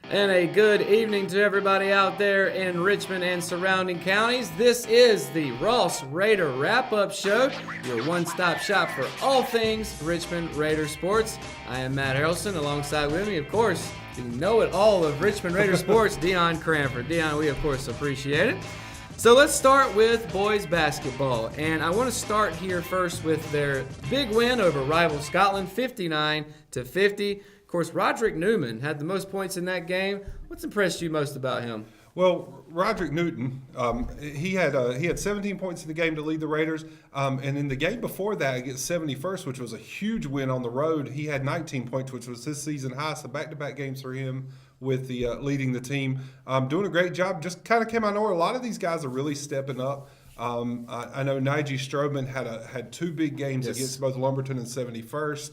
And a good evening to everybody out there in Richmond and surrounding counties. This is the Ross Raider Wrap-Up Show, your one-stop shop for all things Richmond Raider sports. I am Matt Harrelson. Alongside with me, of course, the know-it-all of Richmond Raider sports, Dion Cranford. Dion, we, of course, appreciate it. So let's start with boys basketball. And I want to start here first with their big win over rival Scotland, 59-50. Of course, Roderick Newman had the most points in that game. What's impressed you most about him? Well, Roderick Newton, he had 17 points in the game to lead the Raiders, and in the game before that against 71st, which was a huge win on the road, he had 19 points, which was his season high. So back-to-back games for him with the leading the team, doing a great job. Just kind of came out of nowhere. A lot of these guys are really stepping up. I know Nige Stroman had two big games against both Lumberton and 71st.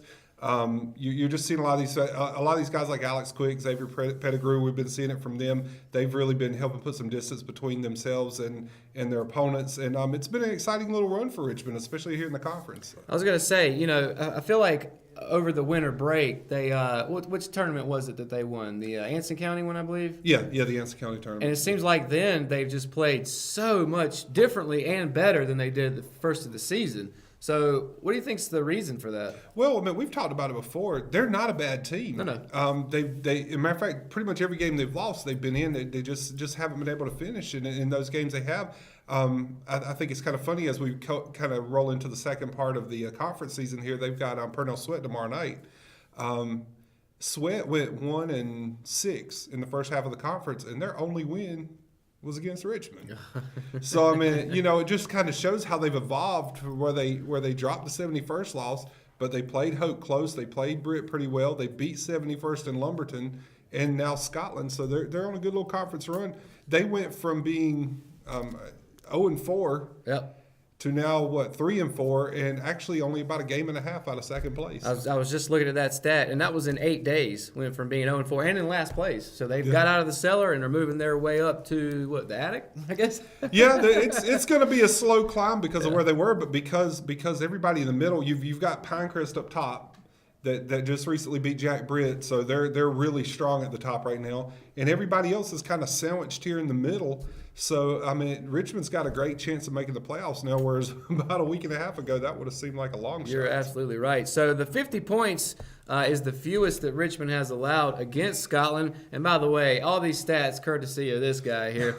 You're just seeing a lot of these guys like Alex Quick, Xavier Pettigrew. We've been seeing it from them. They've really been helping put some distance between themselves and their opponents, and it's been an exciting little run for Richmond, especially here in the conference. I was going to say, I feel like over the winter break, they which tournament was it that they won? The Anson County one, I believe. Yeah, the Anson County tournament. And it seems like then they've just played so much differently and better than they did the first of the season. So, what do you think's the reason for that? Well, I mean, we've talked about it before. They're not a bad team. No. As a matter of fact, pretty much every game they've lost, they've been in. They just haven't been able to finish. And in those games they have, I think it's kind of funny as we kind of roll into the second part of the conference season here. They've got Purnell Sweat tomorrow night. Sweat went 1-6 in the first half of the conference, and their only win was against Richmond. So, I mean, it just kind of shows how they've evolved where they dropped the 71st loss, but they played Hope close. They played Britt pretty well. They beat 71st and Lumberton and now Scotland. So they're on a good little conference run. They went from being 0-4 to now, 3-4, and actually only about a game and a half out of second place. I was just looking at that stat, and that was in 8 days. Went from being 0-4 and in last place. So they've got out of the cellar and are moving their way up to the attic, I guess. Yeah, it's going to be a slow climb because of where they were, but because everybody in the middle, you've got Pinecrest up top that just recently beat Jack Britt, so they're really strong at the top right now, and everybody else is kind of sandwiched here in the middle. So, I mean, Richmond's got a great chance of making the playoffs now, whereas about a week and a half ago, that would have seemed like a long shot. You're absolutely right. So the 50 points is the fewest that Richmond has allowed against Scotland. And by the way, all these stats, courtesy of this guy here,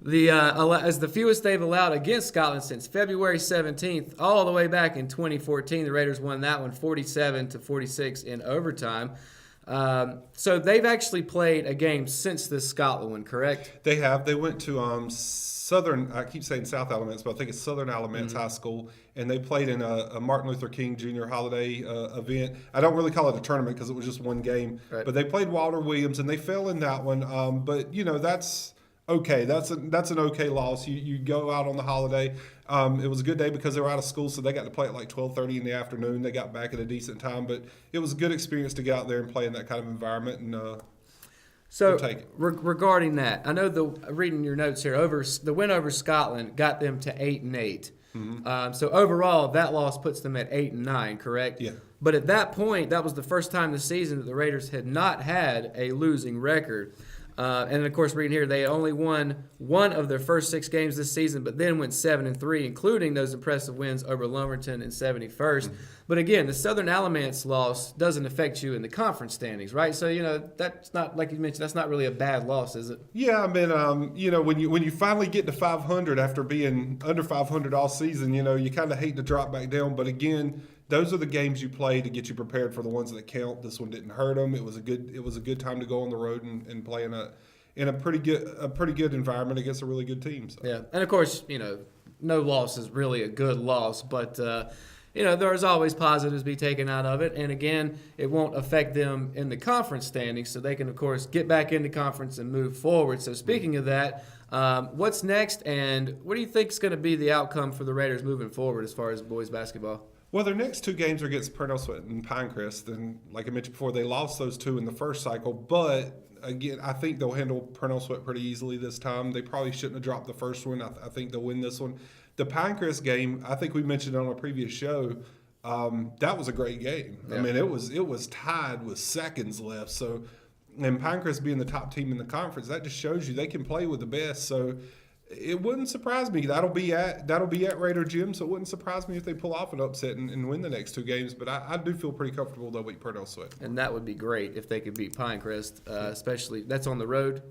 is the fewest they've allowed against Scotland since February 17th, all the way back in 2014. The Raiders won that one 47-46 in overtime. So they've actually played a game since this Scotland one, correct? They have. They went to Southern, I keep saying South Alamance, but I think it's Southern Alamance High School, and they played in a Martin Luther King Jr. holiday event. I don't really call it a tournament because it was just one game, right. But they played Walter Williams, and they fell in that one. But, that's okay. That's an okay loss. You go out on the holiday. It was a good day because they were out of school, so they got to play at like 12:30 in the afternoon. They got back at a decent time, but it was a good experience to get out there and play in that kind of environment. And so regarding that, I know reading your notes here, the win over Scotland got them to 8-8. Mm-hmm. So overall, that loss puts them at 8-9, correct? Yeah. But at that point, that was the first time this season that the Raiders had not had a losing record. And, of course, reading here, they only won one of their first 6 games this season, but then went 7-3, including those impressive wins over Lumberton and 71st. Mm-hmm. But, again, the Southern Alamance loss doesn't affect you in the conference standings, right? So, that's not, like you mentioned, that's not really a bad loss, is it? Yeah, I mean, when you finally get to 500 after being under 500 all season, you kind of hate to drop back down. But, again, those are the games you play to get you prepared for the ones that count. This one didn't hurt them. It was a good time to go on the road and play in a pretty good environment against a really good team. So. Yeah, and of course, no loss is really a good loss, but there's always positives to be taken out of it. And again, it won't affect them in the conference standings, so they can of course get back into conference and move forward. So speaking of that, what's next, and what do you think is going to be the outcome for the Raiders moving forward as far as boys basketball? Well, their next 2 games are against Purnell Sweat and Pinecrest, and like I mentioned before, they lost those 2 in the first cycle. But again, I think they'll handle Purnell Sweat pretty easily this time. They probably shouldn't have dropped the first one. I think they'll win this one. The Pinecrest game, I think we mentioned on a previous show, that was a great game. Yeah. I mean, it was tied with seconds left. So and Pinecrest being the top team in the conference, that just shows you they can play with the best. So it wouldn't surprise me. That'll be at Raider Gym, so it wouldn't surprise me if they pull off an upset and win the next 2 games. But I do feel pretty comfortable they'll beat Purnell Sweat. And that would be great if they could beat Pinecrest, especially that's on the road.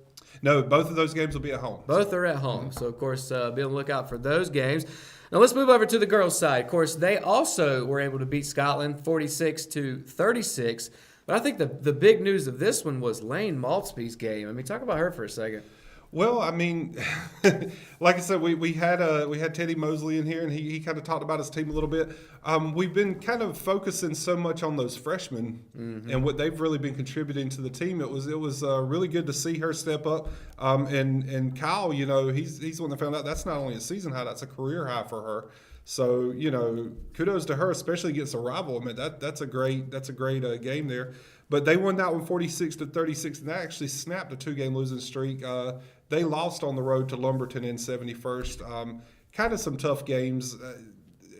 No, both of those games will be at home. Both are at home, so of course be on the lookout for those games. Now let's move over to the girls' side. Of course, they also were able to beat Scotland 46-36. But I think the big news of this one was Lane Maltby's game. I mean, talk about her for a second. Well, I mean, like I said, we had Teddy Mosley in here, and he kind of talked about his team a little bit. We've been kind of focusing so much on those freshmen and what they've really been contributing to the team. It was really good to see her step up. And Kyle, he's the one that found out that's not only a season high, that's a career high for her. So kudos to her, especially against a rival. I mean, that's a great game there. But they won that one 46-36, and that actually snapped a 2-game losing streak. They lost on the road to Lumberton in 71st. Kind of some tough games.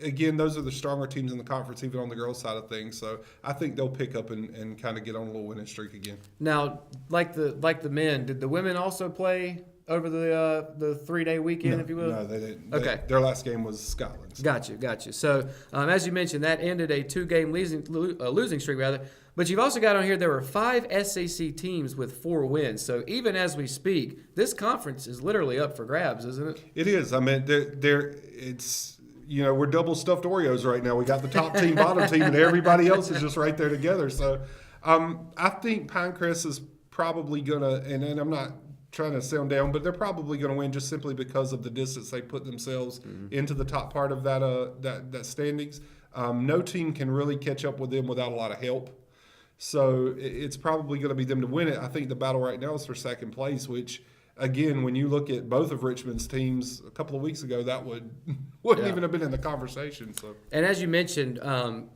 Again, those are the stronger teams in the conference, even on the girls' side of things. So I think they'll pick up and kind of get on a little winning streak again. Now, like the men, did the women also play over the 3-day weekend, if you will? No, they didn't. Okay. Their last game was Scotland's. Gotcha. So, as you mentioned, that ended a 2-game losing streak, rather. But you've also got on here there were 5 SEC teams with 4 wins. So even as we speak, this conference is literally up for grabs, isn't it? It is. I mean, it's we're double stuffed Oreos right now. We got the top team, bottom team, and everybody else is just right there together. So I think Pinecrest is probably gonna, and I'm not trying to sound down, but they're probably going to win just simply because of the distance they put themselves into the top part of that standings. No team can really catch up with them without a lot of help. So it's probably going to be them to win it. I think the battle right now is for second place, which, again, when you look at both of Richmond's teams a couple of weeks ago, that wouldn't even have been in the conversation. So, and as you mentioned,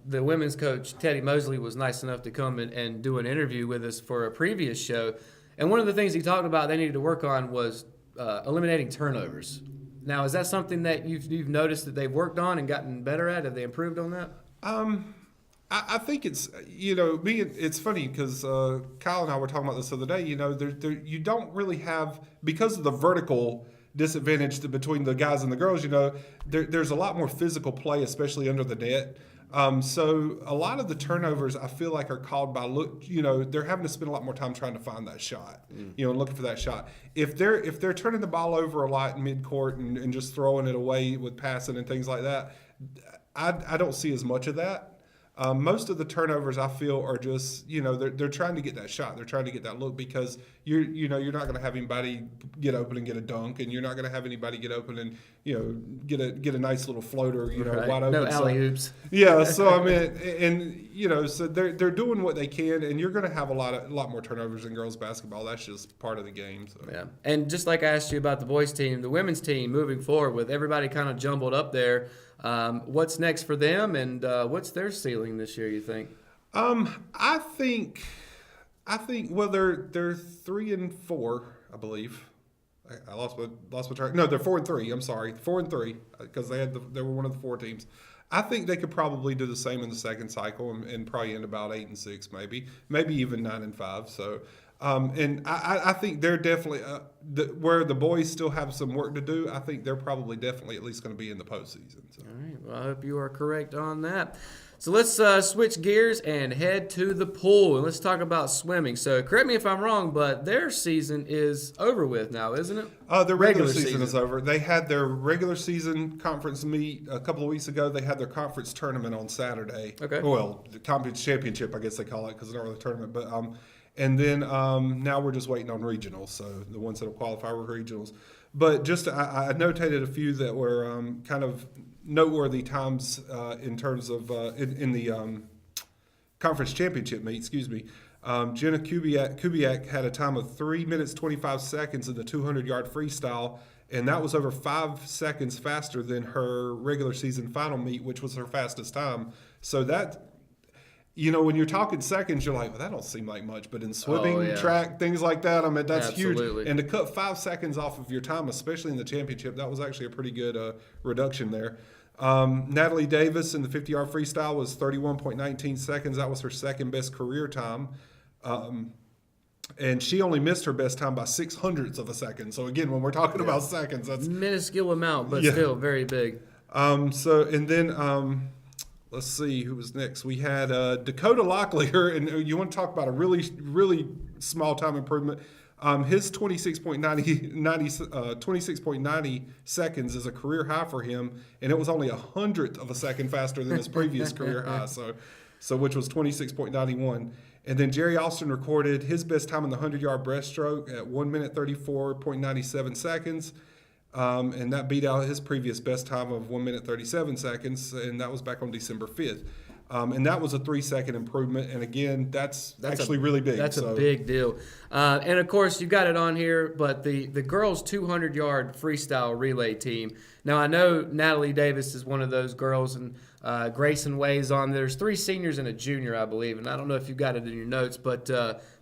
the women's coach, Teddy Mosley, was nice enough to come and do an interview with us for a previous show. And one of the things he talked about they needed to work on was eliminating turnovers. Now, is that something that you've noticed that they've worked on and gotten better at? Have they improved on that? I think it's it's funny because Kyle and I were talking about this the other day. You don't really have, because of the vertical disadvantage between the guys and the girls. There's a lot more physical play, especially under the net. So a lot of the turnovers I feel like are called by they're having to spend a lot more time trying to find that shot, and looking for that shot. If they're turning the ball over a lot in midcourt and just throwing it away with passing and things like that, I don't see as much of that. Most of the turnovers I feel are just, they're trying to get that shot. They're trying to get that look because you're not going to have anybody get open and get a dunk, and you're not going to have anybody get open and get a nice little floater, right. Wide open. No alley hoops. Yeah, so I mean, so they're doing what they can, and you're going to have a lot more turnovers in girls basketball. That's just part of the game. So. Yeah, and just like I asked you about the boys team, the women's team moving forward with everybody kind of jumbled up there. What's next for them, and what's their ceiling this year, you think? I think well, they're 3-4, I believe. I lost my track. No, they're 4-3. I'm sorry, 4-3 because they were one of the 4 teams. I think they could probably do the same in the second cycle and probably end about 8-6, maybe even 9-5. So. And I think they're definitely where the boys still have some work to do. I think they're probably definitely at least going to be in the postseason. So. All right. Well, I hope you are correct on that. So let's switch gears and head to the pool, and let's talk about swimming. So correct me if I'm wrong, but their season is over with now, isn't it? Their regular season is over. They had their regular season conference meet a couple of weeks ago. They had their conference tournament on Saturday. Okay. Well, the conference championship, I guess they call it, because it's not really a tournament. But and then now we're just waiting on regionals, so the ones that will qualify for regionals. But just I notated a few that were kind of noteworthy times in terms of in the conference championship meet. Excuse me. Jenna Kubiak had a time of 3 minutes 25 seconds in the 200-yard freestyle, and that was over 5 seconds faster than her regular season final meet, which was her fastest time. So that. When you're talking seconds, you're like, well, that don't seem like much. But in swimming, track, things like that, I mean, that's Absolutely. huge. And to cut 5 seconds off of your time, especially in the championship, that was actually a pretty good reduction there. Natalie Davis in the 50-yard freestyle was 31.19 seconds. That was her second best career time. and she only missed her best time by 0.06 of a second. So again, when we're talking about seconds, that's minuscule amount, but still very big. Let's see who was next. We had Dakota Locklear, and you want to talk about a really, really small time improvement. His 26.90 seconds is a career high for him, and it was only 100th of a second faster than his previous career high, so which was 26.91. And then Jerry Austin recorded his best time in the 100-yard breaststroke at 1 minute 34.97 seconds. And that beat out his previous best time of 1 minute 37 seconds, and that was back on December 5th. And that was a 3-second improvement, and again, that's actually really big. That's a big deal. And of course, you got it on here, but the girls' 200-yard freestyle relay team. Now, I know Natalie Davis is one of those girls, and Grayson Way's on. There's 3 seniors and a junior, I believe, and I don't know if you've got it in your notes, but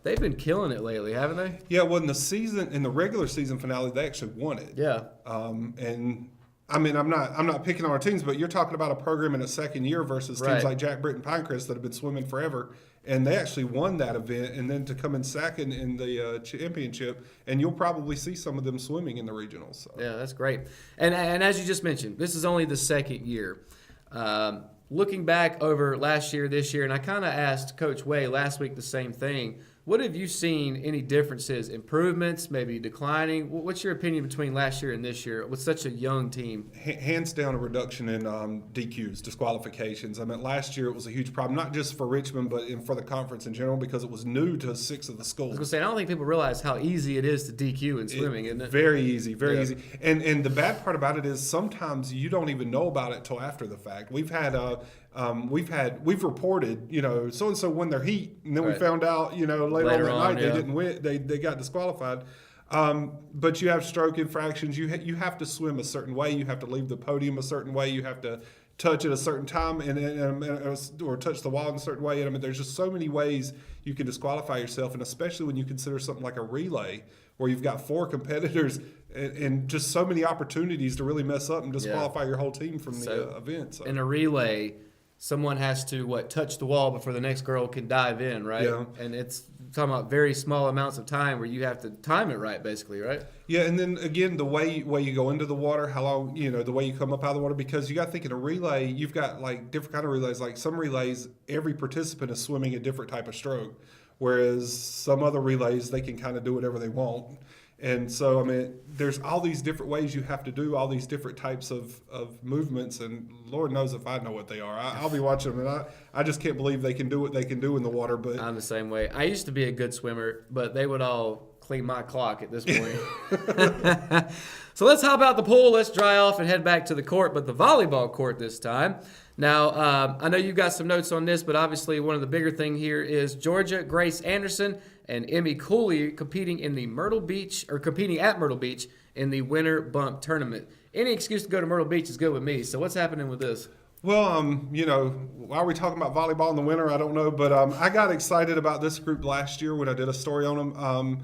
they've been killing it lately, haven't they? Yeah, well, in the regular season finale, they actually won it. Yeah. And I mean, I'm not picking on our teams, but you're talking about a program in its second year versus teams like Jack Britt and Pinecrest that have been swimming forever, and they actually won that event. And then to come in second in the championship, and you'll probably see some of them swimming in the regionals. So. Yeah, that's great. And as you just mentioned, this is only the second year. Looking back over last year, this year, and I kind of asked Coach Way last week the same thing. What have you seen, any differences, improvements, maybe declining? What's your opinion between last year and this year with such a young team? Hands down a reduction in DQs, disqualifications. I mean, last year it was a huge problem, not just for Richmond, but for the conference in general, because it was new to 6 of the schools. I was going to say, I don't think people realize how easy it is to DQ in swimming, isn't it? Very easy, very easy. And the bad part about it is sometimes you don't even know about it till after the fact. We've reported, so and so won their heat, and then we found out, later on that night they didn't win. They got disqualified. But you have stroke infractions. You have to swim a certain way. You have to leave the podium a certain way. You have to touch at a certain time or touch the wall in a certain way. And I mean, there's just so many ways you can disqualify yourself, and especially when you consider something like a relay where you've got 4 competitors and just so many opportunities to really mess up and disqualify your whole team from the event. So. In a relay, someone has to touch the wall before the next girl can dive in, right? Yeah. And it's talking about very small amounts of time where you have to time it right, basically, right? Yeah, and then again, the way you go into the water, how long, the way you come up out of the water, because you got to think in a relay, you've got like different kind of relays. Like some relays, every participant is swimming a different type of stroke, whereas some other relays, they can kind of do whatever they want. And so, I mean, there's all these different ways you have to do all these different types of movements, and Lord knows if I know what they are. I'll be watching them, and I just can't believe they can do what they can do in the water. But I'm the same way. I used to be a good swimmer, but they would all clean my clock at this point. So let's hop out the pool, let's dry off, and head back to the court, but the volleyball court this time. Now, I know you've got some notes on this, but obviously one of the bigger thing here is Georgia Grace Anderson and Emmy Cooley competing at Myrtle Beach in the Winter Bump Tournament. Any excuse to go to Myrtle Beach is good with me. So what's happening with this? Well, why are we talking about volleyball in the winter? I don't know, but I got excited about this group last year when I did a story on them.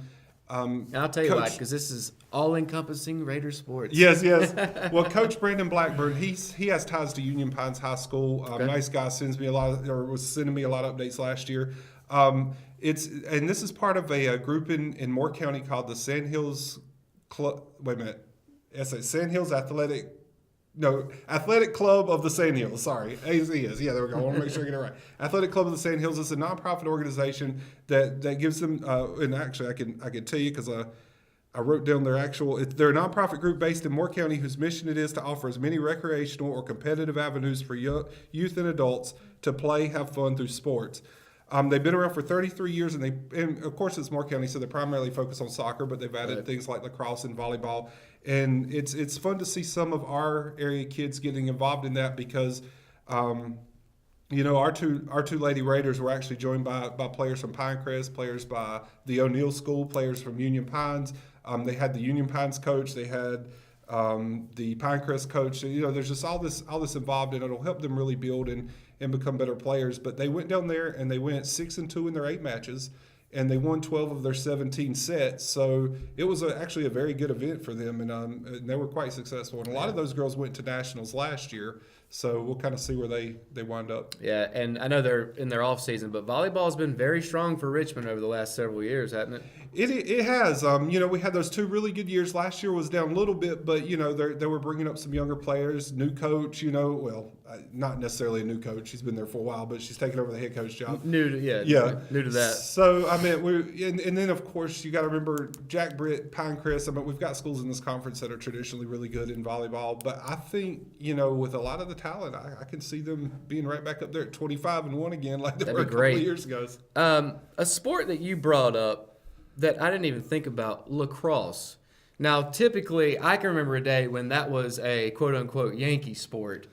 And I'll tell you why, because this is all-encompassing Raider sports. Yes. Well, Coach Brandon Blackburn, he has ties to Union Pines High School. Nice guy, was sending me a lot of updates last year. And this is part of a group in Moore County called the Sandhills Club. Wait a minute, Sandhills Athletic Club of the Sandhills. Sorry, AZS. Yeah, there we go. I want to make sure I get it right. Athletic Club of the Sandhills is a nonprofit organization that gives them. And actually, I can tell you because I wrote down their actual. They're a nonprofit group based in Moore County whose mission it is to offer as many recreational or competitive avenues for youth and adults to play, have fun through sports. They've been around for 33 years, and of course it's Moore County, so they primarily focus on soccer, but they've added things like lacrosse and volleyball. And it's fun to see some of our area kids getting involved in that because, our two Lady Raiders were actually joined by players from Pinecrest, players by the O'Neill School, players from Union Pines. They had the Union Pines coach. They had the Pinecrest coach. There's just all this involved, and it'll help them really build and become better players. But they went down there and they went 6-2 in their 8 matches, and they won 12 of their 17 sets. So it was actually a very good event for them, and they were quite successful. And a lot of those girls went to nationals last year. So we'll kind of see where they wind up. Yeah, and I know they're in their off season, but volleyball's been very strong for Richmond over the last several years, hasn't it? It has. We had those 2 really good years. Last year was down a little bit, but they were bringing up some younger players, new coach. Not necessarily a new coach. She's been there for a while, but she's taken over the head coach job. New to that. So and then of course you got to remember Jack Britt, Pinecrest. We've got schools in this conference that are traditionally really good in volleyball, but I think with a lot of the talent, I can see them being right back up there at 25-1 again, like they were a couple of years ago. A sport that you brought up that I didn't even think about, lacrosse. Now, typically, I can remember a day when that was a quote-unquote Yankee sport.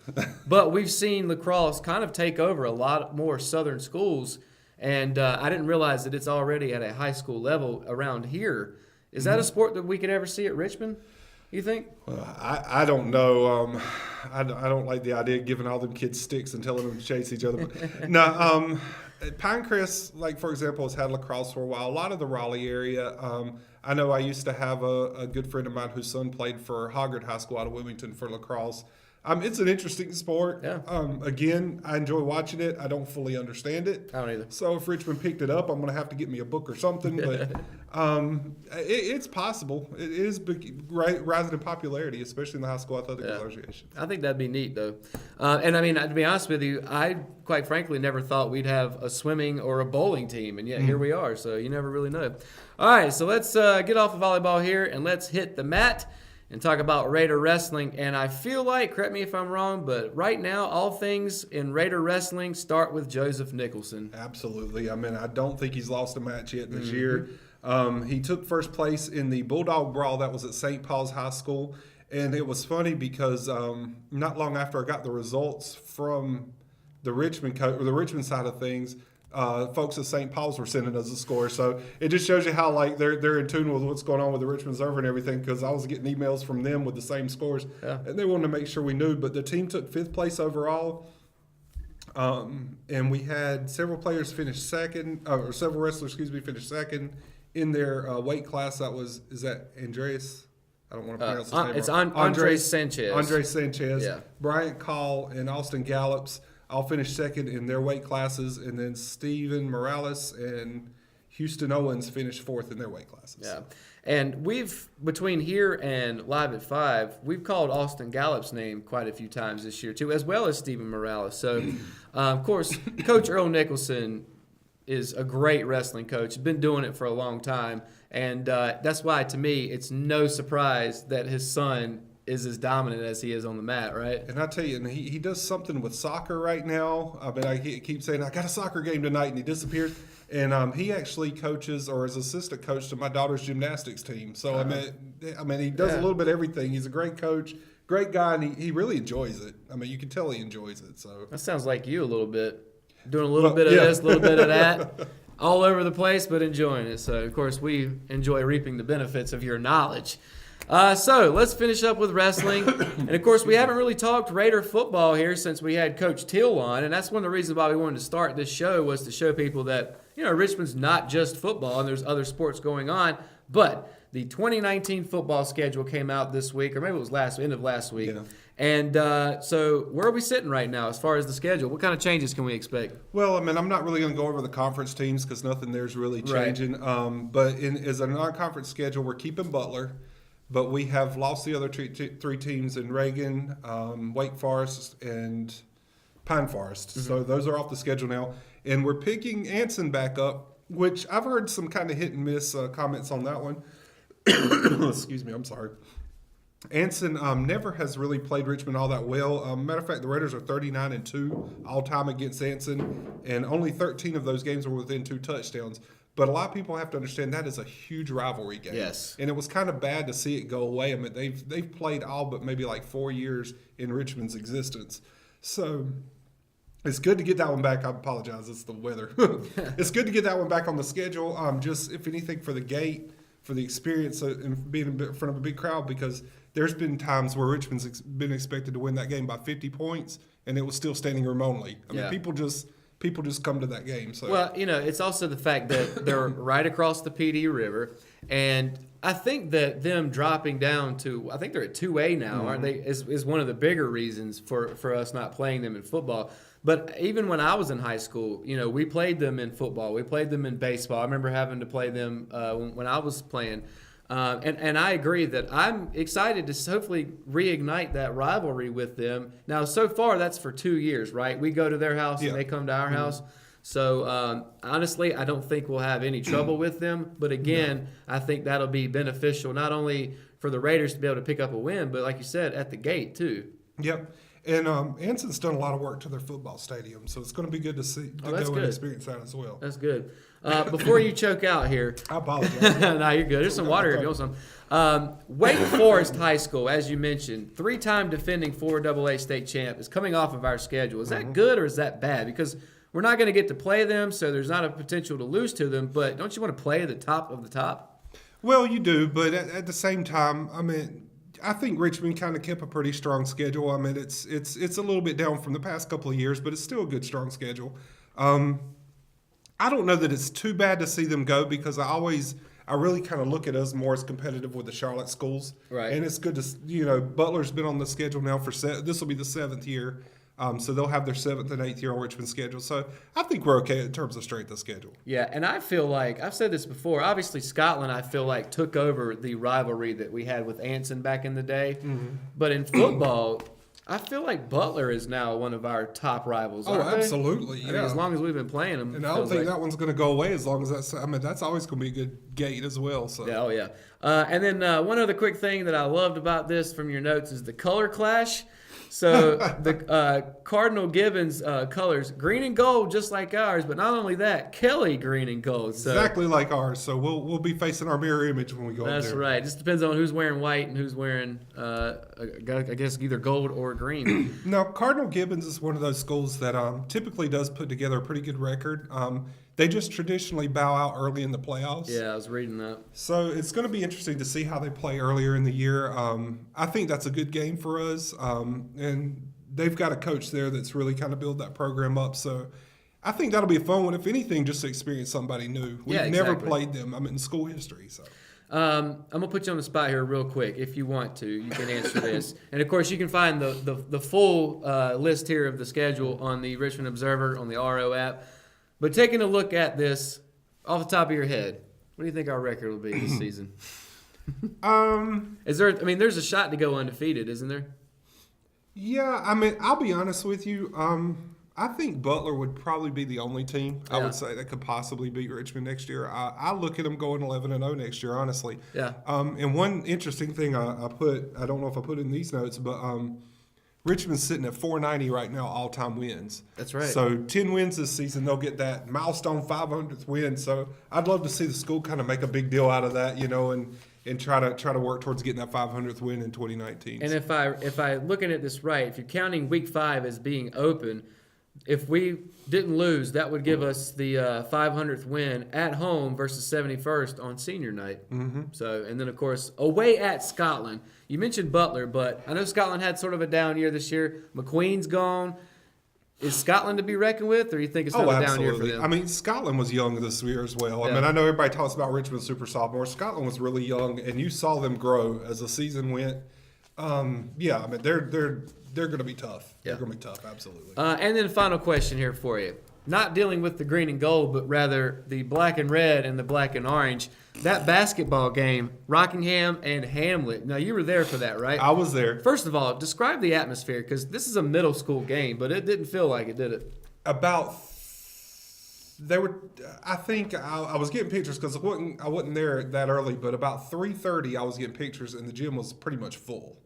But we've seen lacrosse kind of take over a lot more Southern schools, and I didn't realize that it's already at a high school level around here. Is that a sport that we could ever see at Richmond, you think? Well, I don't know. I don't like the idea of giving all them kids sticks and telling them to chase each other. But, no, Pinecrest, like for example, has had lacrosse for a while. A lot of the Raleigh area. I know I used to have a good friend of mine whose son played for Hoggard High School out of Wilmington for lacrosse. It's an interesting sport. Yeah. Again, I enjoy watching it. I don't fully understand it. I don't either. So if Richmond picked it up, I'm going to have to get me a book or something. But it's possible. It is rising in popularity, especially in the High School Athletic Association. I think that'd be neat, though. To be honest with you, I quite frankly never thought we'd have a swimming or a bowling team, and yet here we are. So you never really know. All right, so let's get off of volleyball here, and let's hit the mat and talk about Raider wrestling. And I feel like, correct me if I'm wrong, but right now all things in Raider wrestling start with Joseph Nicholson. Absolutely. I don't think he's lost a match yet this year. He took first place in the Bulldog Brawl that was at St. Paul's High School. And it was funny because not long after I got the results from the Richmond side of things, folks at St. Paul's were sending us a score. So it just shows you how they're in tune with what's going on with the Richmond server and everything, because I was getting emails from them with the same scores. Yeah. And they wanted to make sure we knew. But the team took 5th place overall. And we had several wrestlers finish second in their weight class. Is that Andreas? I don't want to pronounce his name. It's Andres Sanchez. Andres Sanchez. Yeah. Bryant Call and Austin Gallops all finished second in their weight classes, and then Steven Morales and Houston Owens finished 4th in their weight classes. Yeah, and between here and Live at 5, we've called Austin Gallup's name quite a few times this year too, as well as Steven Morales. So, of course, Coach Earl Nicholson is a great wrestling coach. He's been doing it for a long time, and that's why, to me, it's no surprise that his son is as dominant as he is on the mat, right? And I tell you, and he does something with soccer right now. I keep saying, I got a soccer game tonight, and he disappears. And he actually coaches or is assistant coach to my daughter's gymnastics team. So, he does a little bit of everything. He's a great coach, great guy, and he really enjoys it. You can tell he enjoys it. So that sounds like you a little bit. Doing a little bit of this, a little bit of that. All over the place, but enjoying it. So, of course, we enjoy reaping the benefits of your knowledge. So let's finish up with wrestling. And, of course, we haven't really talked Raider football here since we had Coach Till on. And that's one of the reasons why we wanted to start this show, was to show people that, Richmond's not just football and there's other sports going on. But the 2019 football schedule came out this week, or maybe it was end of last week. Yeah. And so where are we sitting right now as far as the schedule? What kind of changes can we expect? Well, I'm not really going to go over the conference teams because nothing there's really changing. Right. But as a non-conference schedule, we're keeping Butler. But we have lost the other three teams in Reagan, Wake Forest, and Pine Forest. Mm-hmm. So those are off the schedule now. And we're picking Anson back up, which I've heard some kind of hit and miss comments on that one. Excuse me, I'm sorry. Anson never has really played Richmond all that well. Matter of fact, the Raiders are 39-2 all-time against Anson, and only 13 of those games were within 2 touchdowns. But a lot of people have to understand that is a huge rivalry game. Yes. And it was kind of bad to see it go away. They've played all but maybe 4 years in Richmond's existence. So it's good to get that one back. I apologize, it's the weather. It's good to get that one back on the schedule. Just, if anything, for the gate, for the experience and being in front of a big crowd, because there's been times where Richmond's been expected to win that game by 50 points, and it was still standing room only. People just people just come to that game. So Well, it's also the fact that they're right across the PD River, and I think that them dropping down to, I think they're at 2A now, aren't they? Is one of the bigger reasons for us not playing them in football. But even when I was in high school, we played them in football. We played them in baseball. I remember having to play them when I was playing. And I agree that I'm excited to hopefully reignite that rivalry with them. Now, so far, that's for 2 years, right? We go to their house and they come to our house. So, honestly, I don't think we'll have any trouble with them. But again, I think that'll be beneficial not only for the Raiders to be able to pick up a win, but like you said, at the gate, too. Yep. And Anson's done a lot of work to their football stadium, so it's going to be good to go and experience that as well. That's good. Before you choke out here. I apologize. No, you're good. There's some water here if you want some. Wake Forest High School, as you mentioned, 3-time defending 4AA state champ, is coming off of our schedule. Is that good or is that bad? Because we're not going to get to play them, so there's not a potential to lose to them, but don't you want to play the top of the top? Well, you do, but at the same time, I think Richmond kind of kept a pretty strong schedule. It's a little bit down from the past couple of years, but it's still a good, strong schedule. I don't know that it's too bad to see them go because I really kind of look at us more as competitive with the Charlotte schools. Right. And it's good to, Butler's been on the schedule now this will be the 7th year. So they'll have their 7th and 8th year on Richmond's schedule. So I think we're okay in terms of strength of schedule. Yeah, and I feel like, I've said this before, obviously Scotland, I feel like, took over the rivalry that we had with Anson back in the day. Mm-hmm. But in football, I feel like Butler is now one of our top rivals. Oh, absolutely. Yeah. As long as we've been playing them. And I don't think that one's going to go away as long as that's always going to be a good gate as well. So. Yeah, oh, yeah. And then one other quick thing that I loved about this from your notes is the color clash. So the Cardinal Gibbons colors, green and gold, just like ours. But not only that, Kelly green and gold. So, exactly like ours. So we'll be facing our mirror image when we go up there. That's right. Just depends on who's wearing white and who's wearing, I guess, either gold or green. Now, Cardinal Gibbons is one of those schools that typically does put together a pretty good record. They just traditionally bow out early in the playoffs. Yeah, I was reading that. So it's going to be interesting to see how they play earlier in the year. I think that's a good game for us. And they've got a coach there that's really kind of built that program up. So I think that'll be a fun one, if anything, just to experience somebody new. We've never played them in school history. So. I'm going to put you on the spot here real quick. If you want to, you can answer this. And, of course, you can find the full list here of the schedule on the Richmond Observer on the RO app. But taking a look at this off the top of your head, what do you think our record will be this season? There's a shot to go undefeated, isn't there? Yeah, I'll be honest with you. I think Butler would probably be the only team I would say that could possibly beat Richmond next year. I look at them going 11-0 next year, honestly. Yeah. And one interesting thing I don't know if I put in these notes, but Richmond's sitting at 490 right now, all-time wins. That's right. So 10 wins this season, they'll get that milestone 500th win. So I'd love to see the school kind of make a big deal out of that, and try to work towards getting that 500th win in 2019. And if I looking at this right, if you're counting Week 5 as being open, if we didn't lose, that would give us the 500th win at home versus 71st on senior night. Mm-hmm. So, and then, of course, away at Scotland. You mentioned Butler, but I know Scotland had sort of a down year this year. McQueen's gone. Is Scotland to be reckoned with, or you think it's not a down year for them? Scotland was young this year as well. Yeah. I know everybody talks about Richmond super sophomore. Scotland was really young, and you saw them grow as the season went. They're going to be tough. Yeah. They're going to be tough, absolutely. And then final question here for you. Not dealing with the green and gold, but rather the black and red and the black and orange. That basketball game, Rockingham and Hamlet. Now, you were there for that, right? I was there. First of all, describe the atmosphere, because this is a middle school game, but it didn't feel like it, did it? I think I was getting pictures because I wasn't there that early, but about 3:30 I was getting pictures, and the gym was pretty much full.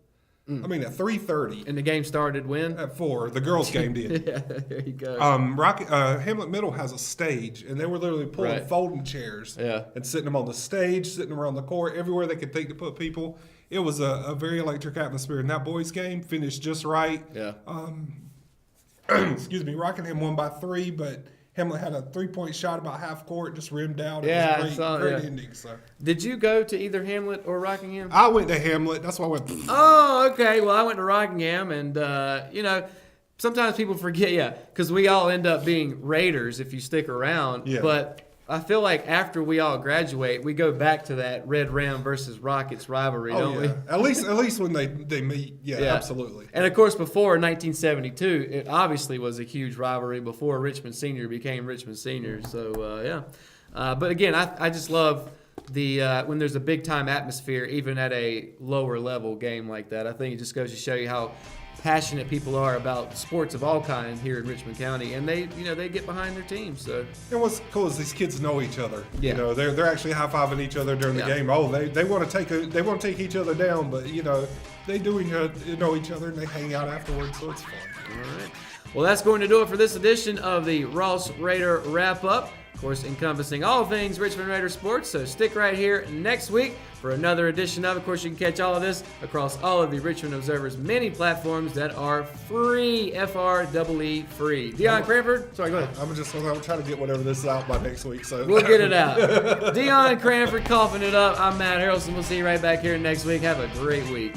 At 3:30. And the game started when? At 4. The girls' game did. Yeah, there you go. Hamlet Middle has a stage, and they were literally pulling folding chairs and sitting them on the stage, sitting around the court, everywhere they could think to put people. It was a very electric atmosphere, and that boys' game finished just right. Yeah. Excuse me, Rockingham won by 3, but Hamlet had a 3-point shot about half court, just rimmed out. Yeah, it was a great ending. So. Did you go to either Hamlet or Rockingham? I went to Hamlet. That's why I went. Oh, okay. Well, I went to Rockingham, and sometimes people forget, because we all end up being Raiders if you stick around. Yeah. But I feel like after we all graduate, we go back to that Red Ram versus Rockets rivalry, don't we? At least when they meet, absolutely. And of course, before 1972, it obviously was a huge rivalry before Richmond Senior became Richmond Senior. So but again, I just love the when there's a big time atmosphere, even at a lower level game like that. I think it just goes to show you how passionate people are about sports of all kinds here in Richmond County, and they get behind their teams. So, and what's cool is these kids know each other. Yeah. They're actually high fiving each other during the game. Oh, they want to take each other down, but they know each other and they hang out afterwards, so it's fun. All right. Well, that's going to do it for this edition of the Ross Raider Wrap Up. Of course, encompassing all things Richmond Raider sports. So stick right here next week for another edition of. Of course, you can catch all of this across all of the Richmond Observer's many platforms that are free, FREE free. Deion Cranford, sorry, go ahead. I'm trying to get whatever this is out by next week. So we'll get it out. Deion Cranford coughing it up. I'm Matt Harrelson. We'll see you right back here next week. Have a great week.